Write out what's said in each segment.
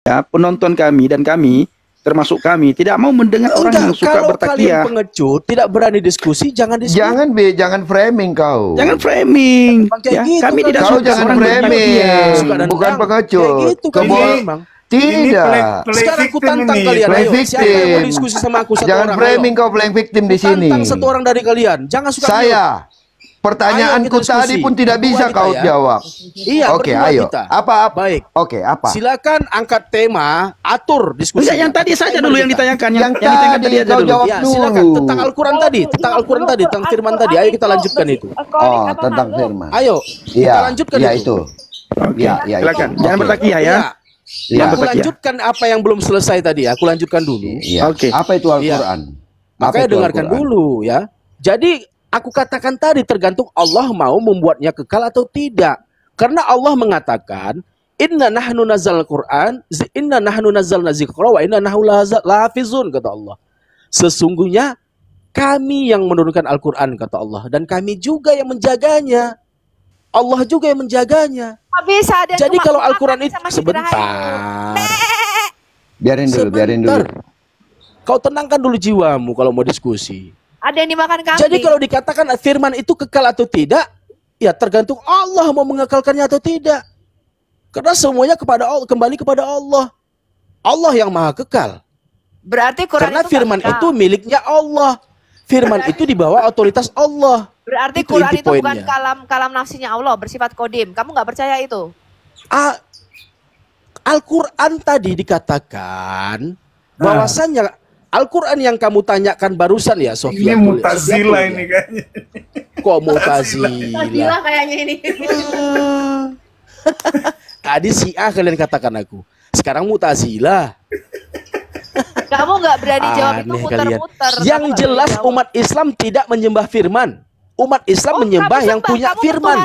ya, penonton kami dan kami, termasuk kami, tidak mau mendengar orang yang suka kalau bertakiah. kalian pengecut, tidak berani diskusi, jangan diskusi. Jangan framing kau. Jangan framing. Kayak Ya, gitu, kami tidak Kau suka jangan orang framing, bertakiah. Suka nendang. bukan pengecut. Kayak gitu, Kebol- memang. Tidak. Sekarang aku tantang ini. kalian, Play ayo. Siapa yang mau victim. diskusi sama aku satu Jangan orang? framing Ayo. kau playing victim di sini. Tantang satu orang dari kalian. Jangan suka Saya. Pertanyaanku Ayo kita tadi diskusi. pun tidak bisa Berdua kau kita ya. jawab. Iya, Oke, berdua ayo. kita. Apa? Baik. Oke, apa? Silakan angkat tema, atur diskusi. Enggak, yang tadi saja dulu yang ditanyakan. Yang ditanyakan tadi aja kau dulu. jawab Ya, dulu. silakan tentang Al-Quran tadi, tentang Al-Quran tadi, tentang firman tadi. Ayo kita lanjutkan itu. Oh, tentang firman. Ayo, kita Iya, lanjutkan iya itu. itu. Oke, Iya, iya. silakan. itu. Jangan Oke. bertakiah ya. Iya. Iya. Aku bertakiah. lanjutkan apa yang belum selesai tadi. Aku lanjutkan dulu. Iya. Oke. Apa itu Al-Quran? Apa Makanya itu dengarkan Al-Quran? dulu ya. Jadi aku katakan tadi tergantung Allah mau membuatnya kekal atau tidak. Karena Allah mengatakan, Inna nahnu nazzalna Qur'an, inna nahnu nazzalna dzikra wa inna nahnu lahafizun, kata Allah. Sesungguhnya kami yang menurunkan Al-Quran, kata Allah, dan kami juga yang menjaganya. Allah juga yang menjaganya. Bisa ada yang Jadi cuma kalau makan Al-Quran itu sama si Rahayu. sebentar. Biarin dulu. Kau tenangkan dulu jiwamu kalau mau diskusi. Ada yang dimakan kambing. Jadi kalau dikatakan firman itu kekal atau tidak, ya tergantung Allah mau mengekalkannya atau tidak. Karena semuanya kembali kepada Allah. Allah yang maha kekal. Berarti Quran Karena itu firman nggak itu kekal. miliknya Allah. Firman itu di bawah otoritas Allah. Berarti Itu Quran inti itu bukan poinnya. kalam nafsinya Allah, bersifat kodim. Kamu nggak percaya itu? Al-Quran tadi dikatakan bahwasannya Al-Quran yang kamu tanyakan barusan ya, Sofia. Ini Mu'tazilah ini kayaknya. Kok Mu'tazilah? Gila kayaknya ini. Tadi Syiah kalian katakan aku. Sekarang Mu'tazilah. Kamu nggak berani jawab itu Aneh kalian. muter-muter. Yang Kamu nggak jelas berani jawab. umat Islam tidak menyembah firman. Umat Islam Oh, menyembah kamu yang sembah, punya kamu firman.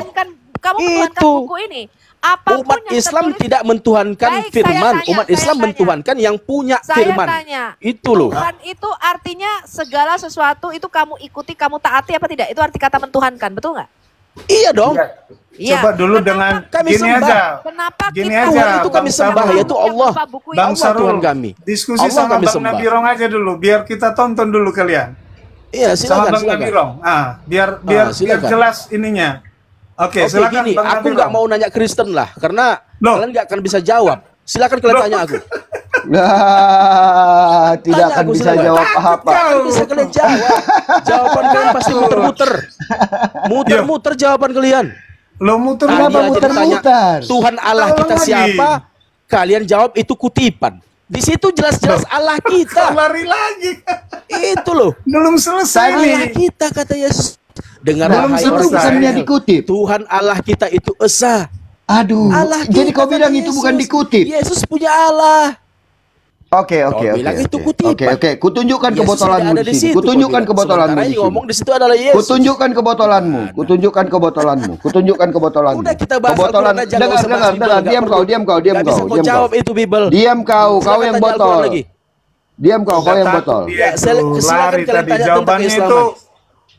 Kamu mentuhankan Itu. buku ini. Apapun Umat yang Islam tertulis- tidak mentuhankan Baik, firman. saya tanya, Umat saya Islam tanya. mentuhankan yang punya Saya firman. tanya, Itu loh. Tuhan itu artinya segala sesuatu itu kamu ikuti, kamu taati apa tidak? Itu arti kata mentuhankan, betul nggak? Iya dong. Iya. Coba dulu Kenapa- dengan Kami gini sembah. aja. Kenapa Gini kita aja, Tuhan itu kami Bang sembah, Sarul. yaitu Allah. Yang buku Bang ini? Sarul, Tuhan kami. diskusi Allah sama kami Bang sembah. Nabirong aja dulu, biar kita tonton dulu kalian. Iya, Sama silakan, Bang silakan. Nabirong. Biar silakan. jelas ininya. Oke, Oke, silakan gini, Bang aku Nabirong. nggak mau nanya Kristen lah, karena Loh. kalian nggak akan bisa jawab. Silakan kalian tanya aku. Nah, tidak Tanya akan aku, bisa silakan. jawab apa-apa. Kan bisa kalian jawab. Jawaban kalian pasti muter-muter. Muter-muter jawaban kalian. Lo muter Tadi Kenapa aja muter-muter? ditanya, Tuhan Allah Ulang kita lagi. siapa? Kalian jawab itu kutipan. Di situ jelas-jelas Allah kita. lari lagi. Itu loh. Belum selesai Allah nih. kita, kata Yesus. Dengarlah Belum hai Itu orang selesai. bukannya Israel. dikutip. Tuhan Allah kita itu esa. Aduh. Allah Jadi kita, kau bilang kata itu Yesus. bukan dikutip. Yesus punya Allah. Oke. Kau bilang itu kutipan. Oke. Kutunjukkan Yesus kebotolanmu tidak ada di sini. situ, Kutunjukkan kau bilang. kebotolanmu Sementara di yang sini. ngomong di situ adalah Yesus. Kutunjukkan kebotolanmu. Kutunjukkan kebotolanmu. Kutunjukkan kebotolanmu. Udah kita bahas Kebotolan. Al-Quran aja, nggak usah bahas Bible, Dengar. nggak Diam perlu. kau, diam kau, diam Nggak kau, bisa kau diam kau. jawab itu Bible. Diam kau Silakan yang tanya Al-Quran botol. lagi. Diam kau yang Udah botol. takut dia Ya, itu, silakan lari kalian tadi. tanya Jawabannya tentang itu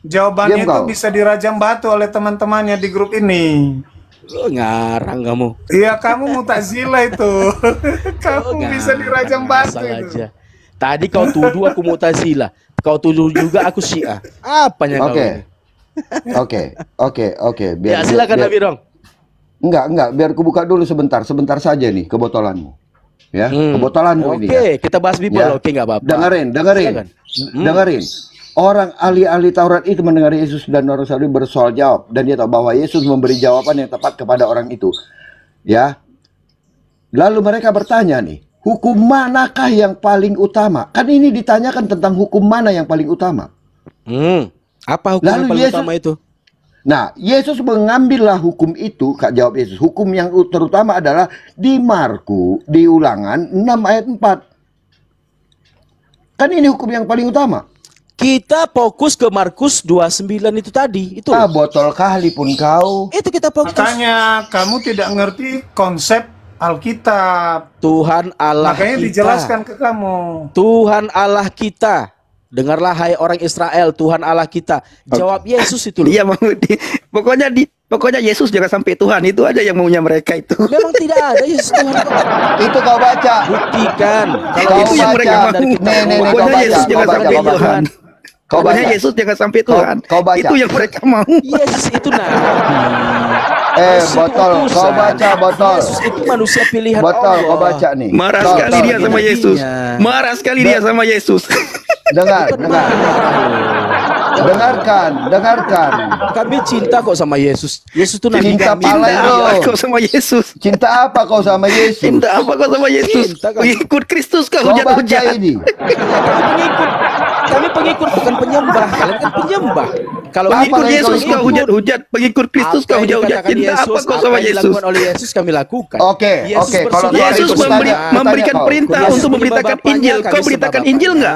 Diam kau. bisa dirajam batu oleh teman-temannya di grup ini. Oh, ngarang kamu. Iya, kamu Mu'tazilah itu. Kamu bisa dirajam batu Asal itu. aja. Tadi kau tuduh aku Mu'tazilah. Kau tuduh juga aku Syiah. Apanya kau Oke. ini? Oke. Ya, silakan Nabi Rong. Enggak, biar ku buka dulu sebentar saja nih kebotolanmu. Ya, kebotolanmu ini. Oke, Ya. kita bahas Bible. Ya. Oke, nggak apa-apa. Dengerin. Silakan. Dengerin. Orang ahli-ahli Taurat itu mendengar Yesus dan orang Saudi bersoal jawab, dan dia tahu bahwa Yesus memberi jawaban yang tepat kepada orang itu. Ya. Lalu mereka bertanya nih, hukum manakah yang paling utama? Kan ini ditanyakan tentang hukum mana yang paling utama. Apa hukum yang Lalu paling Yesus- utama itu? Nah, Yesus mengambillah hukum itu, Kak, jawab Yesus. Hukum yang terutama adalah di di Ulangan 6 ayat 4. Kan ini hukum yang paling utama. Kita fokus ke Markus 29 itu tadi. Itu. Botol kali pun kau. Itu kita fokus. Makanya kamu tidak ngerti konsep Alkitab. Tuhan Allah Makanya kita. dijelaskan ke kamu. Tuhan Allah kita. Dengarlah hai orang Israel, Tuhan Allah kita. Jawab Yesus itu loh. Iya, pokoknya Pokoknya Yesus jangan sampai Tuhan, itu aja yang maunya mereka itu. Memang tidak ada Yesus Tuhan. Itu kau baca. Buktikan. Kalau Kau itu yang mereka baca. mau. dari kitab Nih, Tuhan. kau Pokoknya baca, Yesus kau jangan baca, sampai kau baca. Tuhan. Kau Pokoknya baca. Yesus jangan sampai Tuhan. Kau baca. Itu yang mereka mau. Yesus itu nabi. Yesus itu Botol, kau utusan. baca botol. Yesus itu manusia pilihan Botol, Allah. kau baca nih. Marah Botol. sekali dia sama Nabinya. Yesus. Marah sekali dia sama Yesus. Dengar, dengar. Dengarkan. Kami cinta kok sama Yesus. Yesus itu nabi Cinta kami. pala itu. Kau sama Yesus. Cinta apa kau sama Yesus? Cinta apa kau sama Yesus? Cinta kau. Pengikut Kristus kau Kau baca hujan-hujan. ini. Kami pengikut bukan penyembah. Kalian kan penyembah. Kalau Apa Pengikut yang kau Yesus ikut? kau hujan-hujan. Pengikut Kristus apa kau yang hujan-hujan. dikatakan Cinta apa Yesus, kau apa sama yang Yesus? dilakukan oleh Yesus kami lakukan. Oke, Yesus oke. Kalau bersumpah. soal Yesus itu bertanya, memberikan kau. perintah Yesus untuk menyembah memberitakan Bapaknya, Injil. kami Kau sembah beritakan Bapaknya. Injil enggak?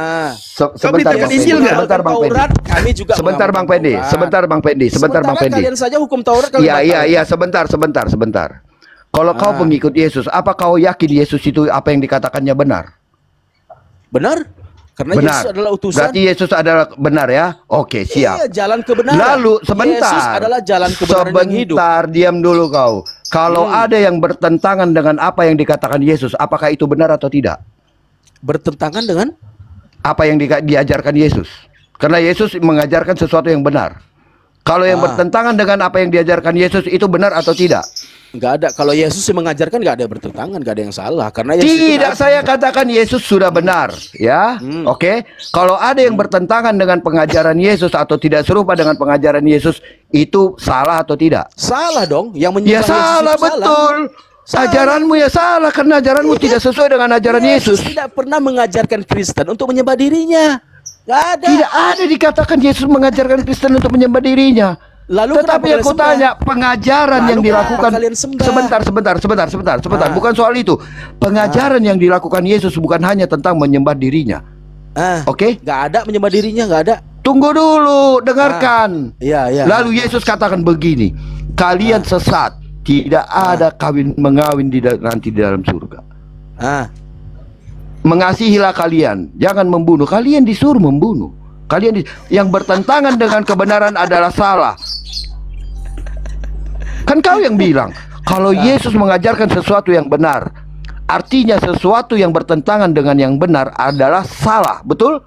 Sebentar beritakan Bang Injil Pendi. nggak? Sebentar Bang Pendi. Taurat, kami juga Sebentar Bang mengamalkan Pendi. Taurat. Sebentar Bang Pendi. Sebentar Bang Sementara Pendi. kalian saja hukum Taurat kalian Iya, batal. iya, sebentar. Kalau kau pengikut Yesus, apa kau yakin Yesus itu apa yang dikatakannya benar? Benar? Karena Benar. Yesus adalah utusan. Berarti Yesus adalah benar ya? Oke, siap. Iya, jalan kebenaran. Lalu sebentar. Yesus adalah jalan kebenaran yang hidup. Sebentar, diam dulu kau. Kalau ada yang bertentangan dengan apa yang dikatakan Yesus, apakah itu benar atau tidak? Bertentangan dengan Apa yang diajarkan Yesus? Karena Yesus mengajarkan sesuatu yang benar. Kalau yang bertentangan dengan apa yang diajarkan Yesus itu benar atau tidak? Enggak ada. Kalau Yesus yang mengajarkan enggak ada bertentangan, enggak ada yang salah. Karena Yesus itu Tidak, nabi. saya katakan Yesus sudah benar, ya. Oke. Kalau ada yang bertentangan dengan pengajaran Yesus atau tidak serupa dengan pengajaran Yesus, itu salah atau tidak? Salah dong. Yang menyembah Ya Yesus salah, itu betul. Salah. Ajaranmu ya salah karena ajaranmu tidak sesuai dengan ajaran Yesus. tidak pernah mengajarkan Kristen untuk menyembah dirinya. Enggak ada. Tidak ada dikatakan Yesus mengajarkan Kristen untuk menyembah dirinya. Lalu Tetapi kenapa aku kalian sembah? tanya, pengajaran Lalu yang kenapa dilakukan kalian sembah? sebentar. Bukan soal itu. Pengajaran yang dilakukan Yesus bukan hanya tentang menyembah dirinya. Oke? Enggak ada menyembah dirinya, enggak ada. Tunggu dulu, dengarkan. Iya, iya. Lalu Yesus katakan begini, kalian sesat, tidak ada kawin mengawin nanti di dalam surga. Mengasihilah kalian, jangan membunuh. Kalian disuruh membunuh. Yang bertentangan dengan kebenaran adalah salah. Kan kau yang bilang kalau Yesus mengajarkan sesuatu yang benar, artinya sesuatu yang bertentangan dengan yang benar adalah salah, betul?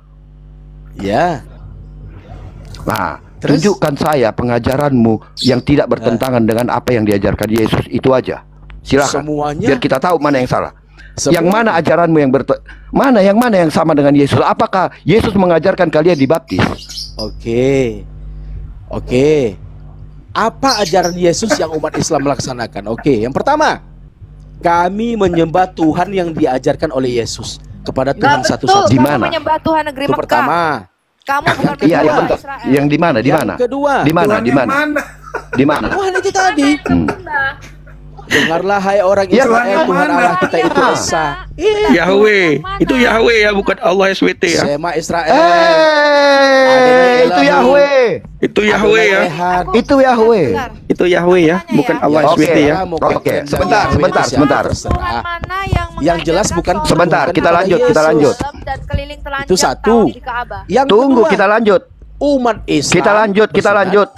Ya. Nah, Terus? tunjukkan saya pengajaranmu yang tidak bertentangan dengan apa yang diajarkan Yesus. Itu aja. Silakan. Semuanya. Biar kita tahu mana yang salah. Semua- Yang mana ajaranmu yang mana yang sama dengan Yesus? Apakah Yesus mengajarkan kalian dibaptis? Oke. Apa ajaran Yesus yang umat Islam melaksanakan? Oke, yang pertama, kami menyembah Tuhan yang diajarkan oleh Yesus kepada Tuhan Nggak betul, satu-satu. Di kamu mana? menyembah Tuhan negeri Itu Mekah. pertama. Kamu bukan Iya, menyembah bentar. Israel. Yang di mana? Di Yang mana? kedua. Di mana? Tuhan Di yang mana? mana? Di mana? Tuhan itu tadi. Dengarlah hai orang Ya, Israel, yang Tuhan mana? Allah kita itu esa. Yahweh. Itu Yahweh ya, bukan Allah SWT ya. Sema Israel. Itu Yahweh. Itu Yahweh ya. Itu Yahweh. Itu Yahweh ya, bukan Allah Oke. SWT ya. Oke, sebentar. Tuhan mana Yang jelas bukan mengajarkan Sebentar, sholat kita lanjut, dalam dan keliling telanjang Itu satu. tahun di Ka'bah. Yang Tunggu, kedua, kita lanjut. umat Islam. Kita lanjut.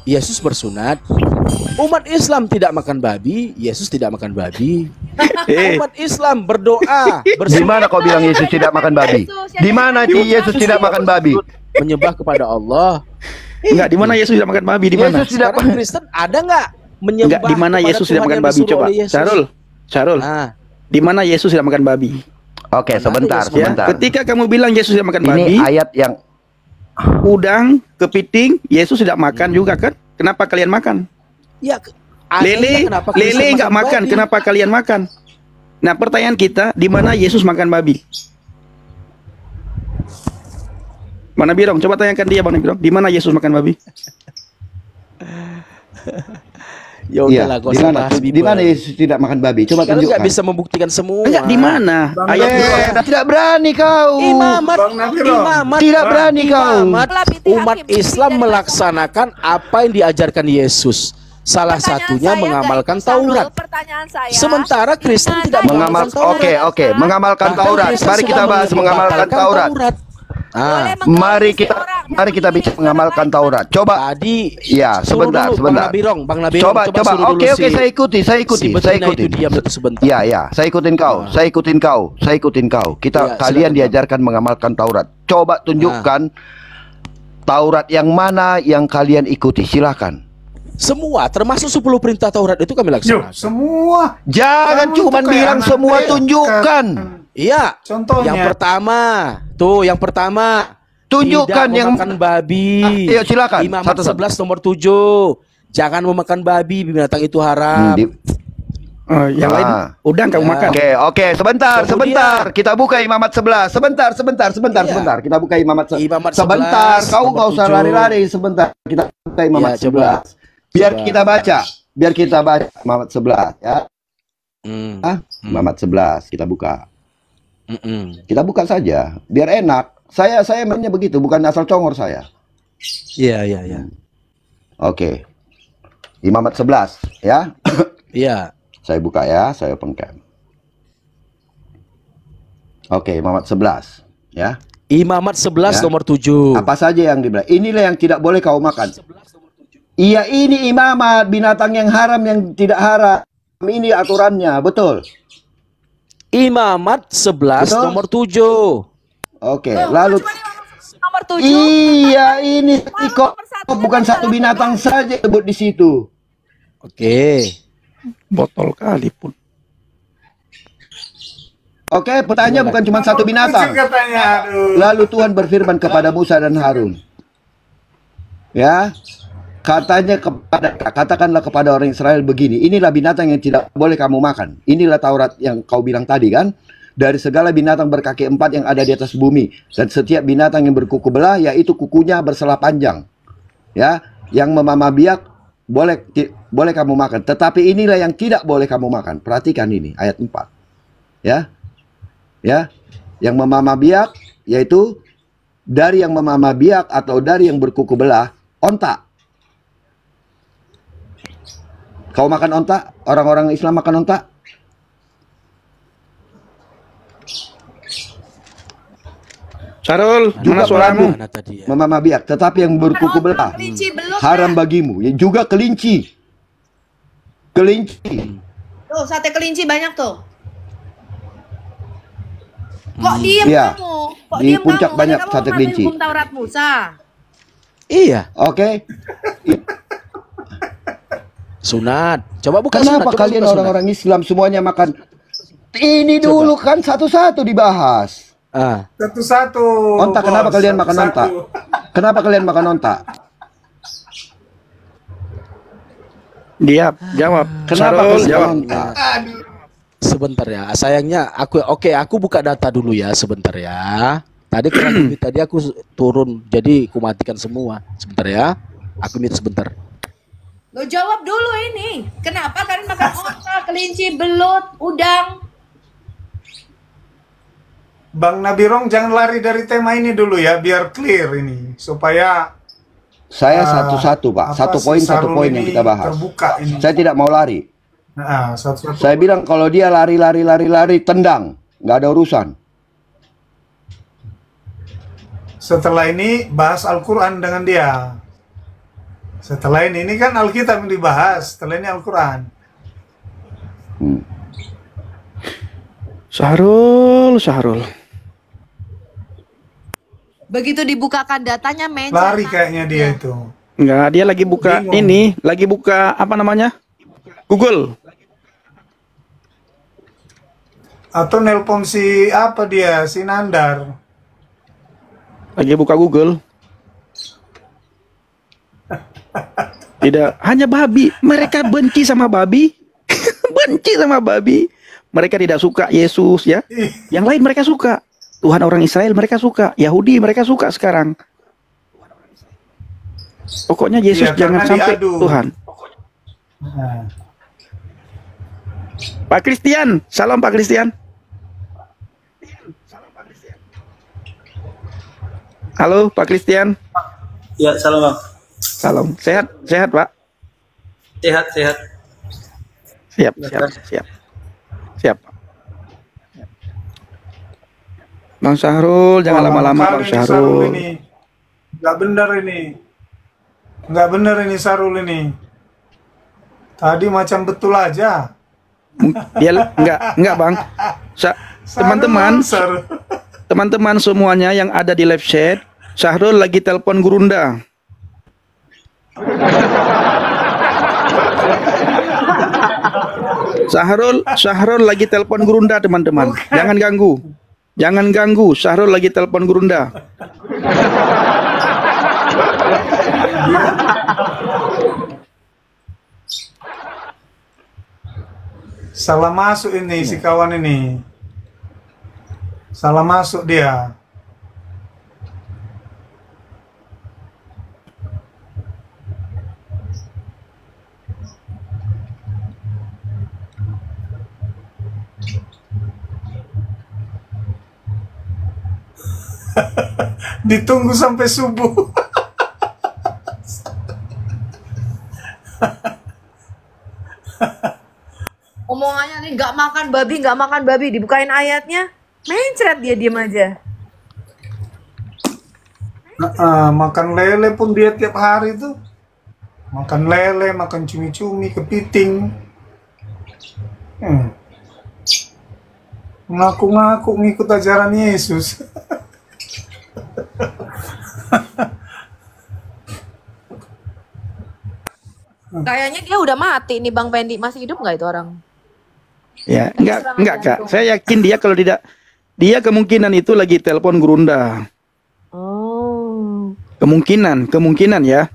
Yesus bersunat. Umat Islam tidak makan babi, Yesus tidak makan babi. Umat Islam berdoa, Di bersunat, mana kau bilang Yesus tidak makan babi? Di mana Yesus tidak makan babi? menyembah kepada Allah. Enggak, di mana Yesus tidak makan babi? Di mana? Yesus tidak Sekarang Kristen ada nggak menyembah? Enggak, di mana kepada Yesus Tuhan tidak makan yang babi? disuruh Coba. oleh Yesus? Syarul. Nah, Di mana Yesus tidak makan babi? Oke, sebentar. Ya, ketika kamu bilang Yesus tidak makan Ini babi, ayat yang udang, kepiting, Yesus tidak makan juga kan? Kenapa kalian makan? ya Lele, kenapa Kristen lele nggak makan, babi? kenapa kalian makan? Nah, pertanyaan kita, di mana Yesus makan babi? Mana Birong? Coba tanyakan dia, Bang Birong. Di mana Yesus makan babi? Ya Iya, udahlah, gak di usah mana? bahas Di mana Yesus tidak makan babi? Coba Kalian nggak tunjukkan. bisa membuktikan semua. Enggak, di mana? Ayat Tidak berani kau. Imamat, Bang Nabilo. imamat, Tidak berani kau. imamat. Binti Umat Hakim, Islam binti melaksanakan apa yang diajarkan Yesus. Salah Pertanyaan satunya saya, mengamalkan Kak Ibu Sarul, Taurat. pertanyaan saya, Sementara Kristen di tidak mana Mengamal, Taurat. oke, mengamalkan Bahkan Taurat. Kristen Mari kita sudah bahas mengamalkan membatalkan Taurat. Boleh Mari kita bicara mengamalkan Taurat. Coba. Tadi Ya, suruh sebentar, dulu, sebentar. Bang Nabirong, Coba. suruh dulu Oke, saya ikuti. si betina itu diam dulu sebentar. Ya, saya ikutin kau. Saya ikutin kau. Ya, Kalian silakan, diajarkan mengamalkan Taurat. Coba tunjukkan Taurat yang mana yang kalian ikuti. Silakan. Semua, termasuk 10 perintah Taurat itu kami Yuk, laksanakan. semua. Jangan Kamu cuma tuh kayak bilang anak semua, TK. tunjukkan. Iya. Contohnya. Yang pertama. Tunjukkan Tidak yang memakan babi. Iya, silakan. Imamat Satu-satu. 11 nomor 7. Jangan memakan babi, binatang itu haram. Oh, yang lain udang kamu Ya. makan. Oke, sebentar. Kita buka Imamat 11. Sebentar. Iya. Kita buka Imamat Imamat 11, sebentar. Kau nomor nggak usah 7. lari-lari. Sebentar. Kita buka Imamat Ya, coba. 11. Biar Coba. kita baca Imamat 11 ya. Hmm. Imamat 11 kita buka. Mm-mm. Kita buka saja, biar enak. Saya mainnya begitu, bukan asal congor saya. Iya. Oke. Imamat 11 ya. Iya. Saya buka ya, saya open cam. Oke, Imamat 11 ya. Imamat 11 Ya. nomor 7. Apa saja yang dibilang. Inilah yang tidak boleh kau makan. Iya, ini imamat, binatang yang haram yang tidak haram. Ini aturannya, betul. Imamat 11 Betul. nomor 7. Oke, lalu nomor 7. iya ini kok bukan satu binatang saja sebut di situ. Oke. Botol kali pun. Oke, pertanyaan bukan cuma satu binatang. Katanya, aduh. Lalu Tuhan berfirman kepada Musa dan Harun. Ya. Katakanlah kepada orang Israel begini, inilah binatang yang tidak boleh kamu makan. Inilah Taurat yang kau bilang tadi kan. Dari segala binatang berkaki 4 yang ada di atas bumi. Dan setiap binatang yang berkuku belah, yaitu kukunya berselah panjang. Ya, yang memamah biak, boleh kamu makan. Tetapi inilah yang tidak boleh kamu makan. Perhatikan ini, ayat 4. Ya, yang memamah biak, yaitu dari yang memamah biak atau dari yang berkuku belah, onta. Kau makan onta? Orang-orang Islam makan onta? Sarul, Juga mana suaramu? Mana tadi ya? Memamah biak, tetapi yang berkuku belah Kelinci belum. haram bagimu. Ya, juga kelinci. Tuh, sate kelinci banyak tuh. Kok diem Iya. kamu? Kok Di diem puncak kamu? banyak Kamu sate ngambil kelinci. hukum Taurat Musa. Iya. Oke. Sunat. Coba buka Kenapa sunat. kalian orang-orang Islam semuanya makan? Ini dulu kan satu-satu dibahas. Satu-satu. Onta, Bos. kenapa kalian makan onta? Satu-satu. Kenapa kalian makan onta? Dia jawab. Kenapa Sarul, kalian jawab. makan onta? Sebentar ya. Sayangnya aku buka data dulu ya sebentar ya. Tadi karena tadi aku turun jadi aku matikan semua. Sebentar ya. Aku mute sebentar. Lo jawab dulu ini. Kenapa kalian makan onta, kelinci, belut, udang? Bang Nabirong jangan lari dari tema ini dulu ya, biar clear ini supaya Saya satu-satu, Pak. apa Satu sih, poin Sarul yang ini kita bahas. terbuka ini. Saya tidak mau lari. Nah, satu-satu. Saya bilang kalau dia lari, tendang. Nggak ada urusan. Setelah ini bahas Al-Quran dengan dia. Setelah ini kan Alkitab yang dibahas, setelah ini Al-Quran. Sarul. Begitu dibukakan datanya meja. Lari kayaknya dia itu. Enggak, dia lagi buka Bingung. ini, lagi buka apa namanya? Google. Atau nelpon si apa dia, si Nandar. Lagi buka Google. Tidak, hanya babi. Mereka benci sama babi. Benci sama babi. Mereka tidak suka Yesus ya. Yang lain mereka suka. Tuhan orang Israel mereka suka. Yahudi mereka suka sekarang. Pokoknya Yesus Iya, jangan karena sampai diadu. Tuhan. Nah, Pak Christian, salam Pak Christian. Halo Pak Christian. Ya, salam Bang. Salam. Sehat Pak. Sehat. Siap. Bang Syahrul, jangan Wah, lama lama-lama kali Bang ini Sarul Syahrul. ini. Nggak benar ini. Nggak benar ini Sarul ini. Tadi macam betul aja. Dia enggak Bang. Teman-teman, Sarul. teman-teman semuanya yang ada di live chat, Syahrul lagi telepon Gurunda. Syahrul lagi telepon Gurunda, teman-teman. Jangan ganggu. Jangan ganggu. Syahrul lagi telepon Gurunda. Salah masuk ini si kawan ini. Salah masuk dia. Ditunggu sampai subuh. Omongannya nih nggak makan babi, dibukain ayatnya, mencret dia diem aja. Makan lele pun dia tiap hari tuh. Makan lele, makan cumi-cumi, kepiting. Ngaku-ngaku ngikut ajaran Yesus. Kayaknya dia udah mati nih Bang Pendi, masih hidup nggak itu orang? Ya, enggak Kak. Saya yakin dia kalau tidak, dia kemungkinan itu lagi telepon Gurunda. Oh. Kemungkinan ya.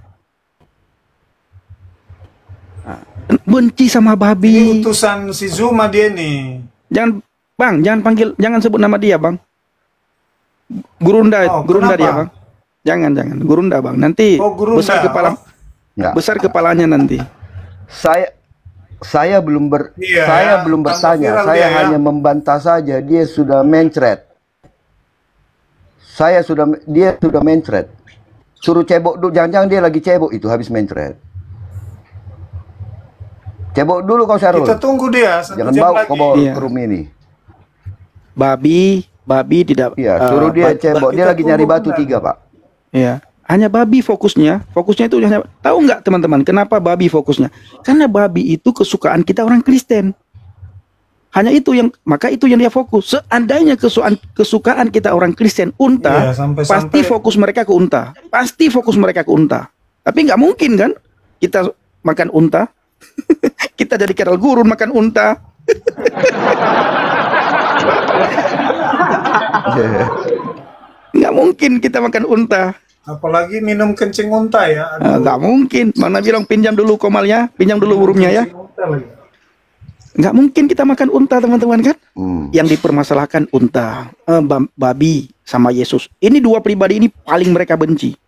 Benci sama Ini babi. utusan si Zuma dia nih. Jangan sebut nama dia, Bang. Gurunda, Oh, Gurunda kenapa? dia, Bang. Jangan, Gurunda, Bang. Nanti Gurunda. besar kepala, Enggak. besar kepalanya nanti. Saya belum Iya, saya ya, belum tambah bertanya, viral saya dia, ya. hanya membantah saja. Dia sudah mencret. Dia sudah mencret. Suruh cebok dulu, jangan-jangan dia lagi cebok itu habis mencret. Cebok dulu kau Syarul. Kita tunggu dia 1 Jangan jam bawa lagi. kau bawa Iya. ke room ini. Babi tidak. Iya, suruh dia cebok. Dia kita lagi nyari tunggu batu bentar. 3, Pak. Ya, hanya babi fokusnya. Fokusnya itu hanya, tahu nggak teman-teman? Kenapa babi fokusnya? Karena babi itu kesukaan kita orang Kristen. Hanya itu maka itu yang dia fokus. Seandainya kesukaan kita orang Kristen unta, Iya, sampai- pasti fokus mereka ke unta. Pasti fokus mereka ke unta. Tapi nggak mungkin kan kita makan unta. Kita jadi Karel Gurun makan unta. Nggak mungkin kita makan unta. Apalagi minum kencing unta ya. Aduh, Nggak mungkin. Mana bilang pinjam dulu komalnya, pinjam dulu burungnya ya. kencing unta lagi. Nggak mungkin kita makan unta, teman-teman kan? Yang dipermasalahkan unta, babi sama Yesus. Ini dua pribadi ini paling mereka benci.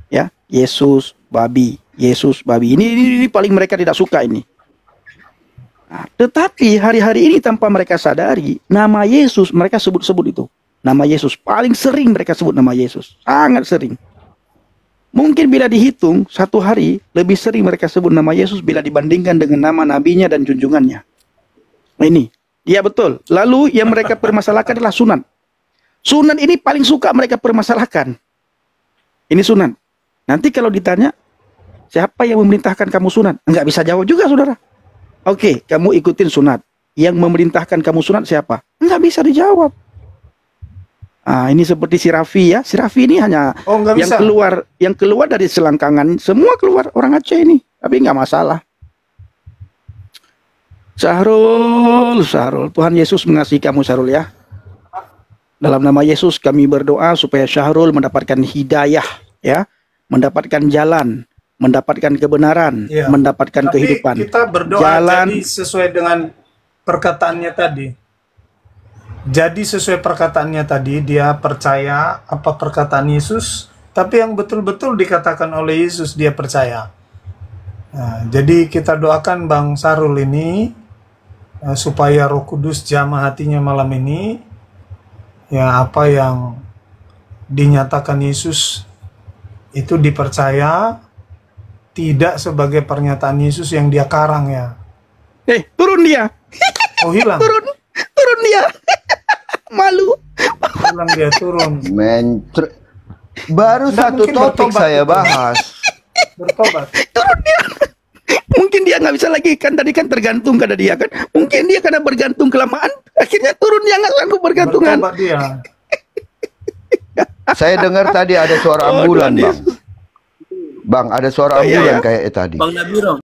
Ya, Yesus, babi, Yesus, babi. Ini paling mereka tidak suka ini. Nah, tetapi hari-hari ini tanpa mereka sadari, nama Yesus mereka sebut-sebut itu. Nama Yesus paling sering mereka sebut nama Yesus, sangat sering. Mungkin bila dihitung satu hari lebih sering mereka sebut nama Yesus bila dibandingkan dengan nama nabinya dan junjungannya. Nah, ini, iya betul. Lalu yang mereka permasalahkan adalah sunat. Sunat ini paling suka mereka permasalahkan. Ini sunat. Nanti kalau ditanya, siapa yang memerintahkan kamu sunat? Enggak bisa jawab juga, saudara. Oke, kamu ikutin sunat. Yang memerintahkan kamu sunat siapa? Enggak bisa dijawab. Ah, ini seperti si Raffi ya. Si Raffi ini hanya Oh, nggak bisa. yang keluar dari selangkangan, semua keluar orang Aceh ini. Tapi enggak masalah. Syahrul, Tuhan Yesus mengasihi kamu Syahrul ya. Dalam nama Yesus kami berdoa supaya Syahrul mendapatkan hidayah ya, mendapatkan jalan, mendapatkan kebenaran, Iya. mendapatkan Tapi kehidupan. kita berdoa Jalan jadi sesuai dengan perkataannya tadi. Jadi sesuai perkataannya tadi, dia percaya apa perkataan Yesus, tapi yang betul-betul dikatakan oleh Yesus dia percaya. Nah, jadi kita doakan Bang Syahrul ini supaya Roh Kudus jamah hatinya malam ini, ya apa yang dinyatakan Yesus itu dipercaya, tidak sebagai pernyataan Yesus yang dia karang ya. turun dia. Oh hilang. Turun dia. Malu. bilang dia turun. Baru Nggak, satu mungkin topik bertobat saya itu. bahas. Bertobat. Turun dia. Mungkin dia nggak bisa lagi, kan tadi kan tergantung kada dia kan. Mungkin dia karena bergantung kelamaan, akhirnya turun, dia nggak sanggup bergantungan. Bertobat dia. Saya dengar tadi ada suara Oh, ambulan, Tuhan Bang. Bang, ada suara Oh, iya, ambulan ya. kayak tadi. Bang Nabiro.